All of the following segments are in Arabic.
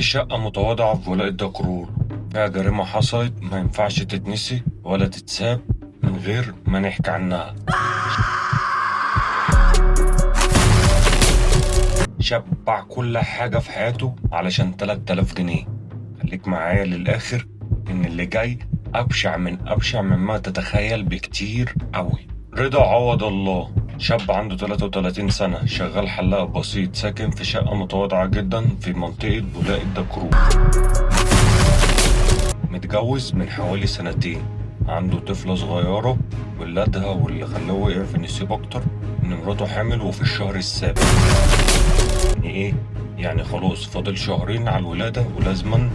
في شقة متواضعة في ولاية دكرور، فيها جريمة حصلت ما ينفعش تتنسي ولا تتساب من غير ما نحكي عنها. شاب باع كل حاجة في حياته علشان 3000 جنيه. خليك معايا للآخر، إن اللي جاي أبشع مما تتخيل بكتير أوي. رضا عوض الله، شاب عنده 33 سنة، شغال حلاق بسيط، ساكن في شقة متواضعة جدا في منطقة ولاية دكرور. متجوز من حوالي سنتين، عنده طفلة صغيرة، ولادها واللي خلاه وقع في النسيب أكتر إن مراته حامل وفي الشهر السابع. يعني إيه؟ يعني خلاص فاضل شهرين على الولادة ولازما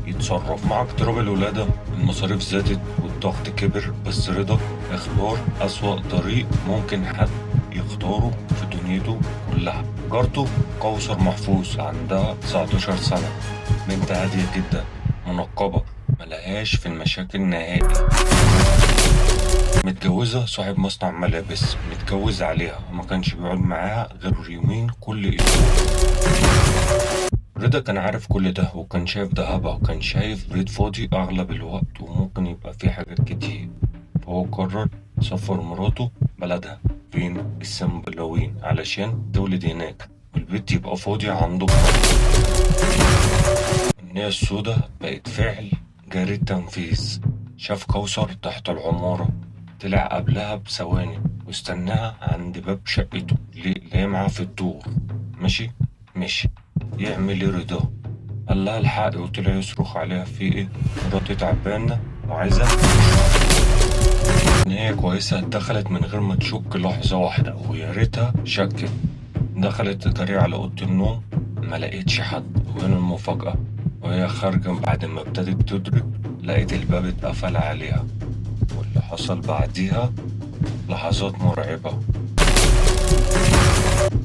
يتصرف. مع اقتراب الولادة المصاريف زادت والضغط كبر، بس رضا اختار أسوأ طريق ممكن حد يختاره في دنيته كلها. جارته كوثر محفوظ، عندها 19 سنة، بنت هادية جدا، منقبة، ملهاش في المشاكل نهائي. متجوزة صاحب مصنع ملابس، متجوز عليها وما كانش بيقعد معاها غير يومين كل أسبوع. رضا كان عارف كل ده وكان شايف دهبها وكان شايف بيت فاضي أغلب الوقت وممكن يبقى فيه حاجات كتير، فهو قرر سفر مراته بلدها فين السنبلاوين علشان تولد هناك والبيت يبقى فاضي عنده. النية السوداء بقت فعل جاري التنفيذ. شاف كوثر تحت العمارة، طلع قبلها بثواني واستناها عند باب شقته اللي هي معاه في الدور. مشي يعمل ايه رضا؟ قال لها الحقي، وطلع يصرخ عليها في ايه؟ مراتي تعبانة وعايزة ان هي كويسة. دخلت من غير ما تشك لحظة واحدة، ويا ريتها شكت. دخلت تجري على أوضة النوم، ما لقيتش حد. وهنا المفاجأة، وهي خارجة بعد ما ابتدت تدرك لقيت الباب اتقفل عليها. واللي حصل بعديها لحظات مرعبة.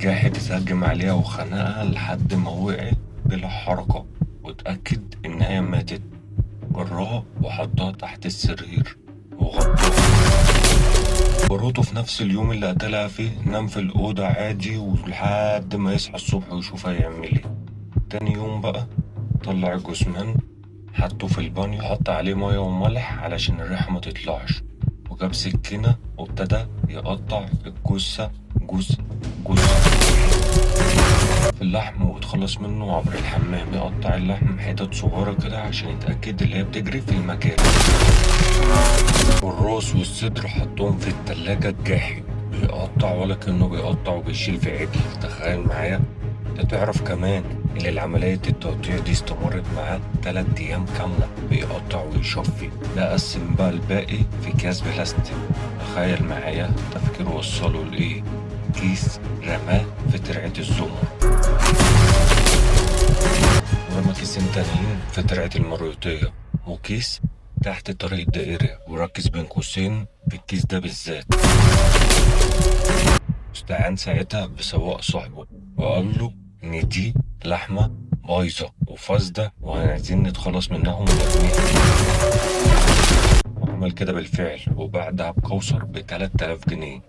جاحد اتهجم عليها وخنقها لحد ما وقعت بلا حركة، واتأكد إن هي ماتت. جراها وحطها تحت السرير وغطاها. مراته في نفس اليوم اللي قتلها فيه نام في الأوضة عادي ولحد ما يصحى الصبح ويشوف هيعمل ايه. تاني يوم بقى طلع الجثمان، حطه في البانيو، حط عليه مية وملح علشان الريحة ما تطلعش، وجاب سكينة وابتدى يقطع الجثة جزء في اللحم ويتخلص منه عبر الحمام. يقطع اللحم حتت صغيرة كده عشان يتأكد اللي هي بتجري في المكان. والراس والصدر حطهم في التلاجة. الجاحد بيقطع ولا كأنه بيقطع وبيشيل في عجل. تخيل معايا. انت تعرف كمان ان العملية التقطيع دي استمرت معاه 3 أيام كاملة، بيقطع ويشفي. ده قسم بقى الباقي في أكياس بلاستيك. تخيل معايا تفكير وصله لإيه؟ كيس رماه في ترعة الزمر، ورمى كيسين تانيين في ترعة المريوطية، وكيس تحت طريق الدائري، وركز بين قوسين في الكيس ده بالذات. استعان ساعتها بسواق صاحبه وقال له إن دي لحمة بايظة وفاسدة وعايزين نتخلص منها ونرميها. وعمل كده بالفعل، وبعدها بكوثر ب3000 جنيه.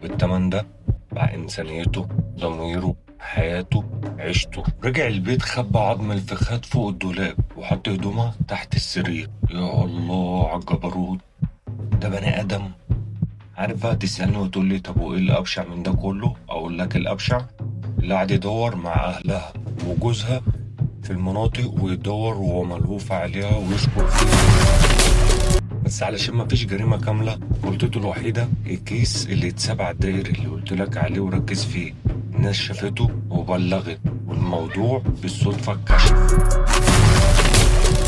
بالتمن ده باع إنسانيته، ضميره، حياته، عيشته. رجع البيت، خبى عظم الفخاد فوق الدولاب وحط هدومها تحت السرير. يا الله عالجبروت، ده بني آدم. عارف بقى تسألني وتقول لي طب وإيه الأبشع من ده كله؟ أقول لك الأبشع اللي قاعد يدور مع أهلها وجوزها في المناطق، ويدور وهو ملهوف عليها ويشكر فيها، بس علشان ما فيش جريمة كاملة غلطته الوحيدة الكيس اللي اتساب على الدائري اللي قلت لك عليه وركز فيه. الناس شافته وبلغت، والموضوع بالصدفة اتكشف.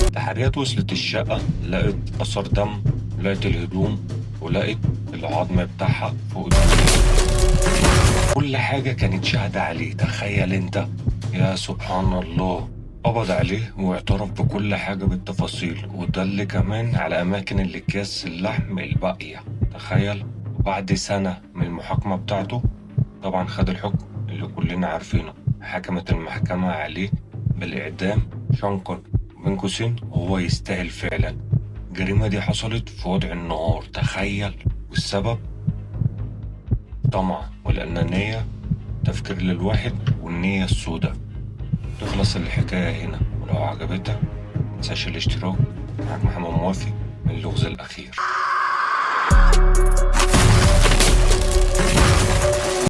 التحريات وصلت الشقة، لقت أثر دم، لقت الهدوم، ولقت العظم بتاعها فوق الدولاب. كل حاجة كانت شاهدة عليه. تخيل انت، يا سبحان الله. قبض عليه واعترف بكل حاجة بالتفاصيل، ودل كمان على أماكن الأكياس اللحم الباقية. تخيل. وبعد سنة من المحاكمة بتاعته طبعا خد الحكم اللي كلنا عارفينه. حكمت المحكمة عليه بالإعدام شنقا. بين قوسين هو يستاهل فعلا. الجريمة دي حصلت في وضع النهار. تخيل. والسبب طمع والأنانية، تفكير للواحد والنية السوداء. تخلص الحكاية هنا. ولو عجبتك متنساش الاشتراك. معاك محمد موافي من اللغز الأخير.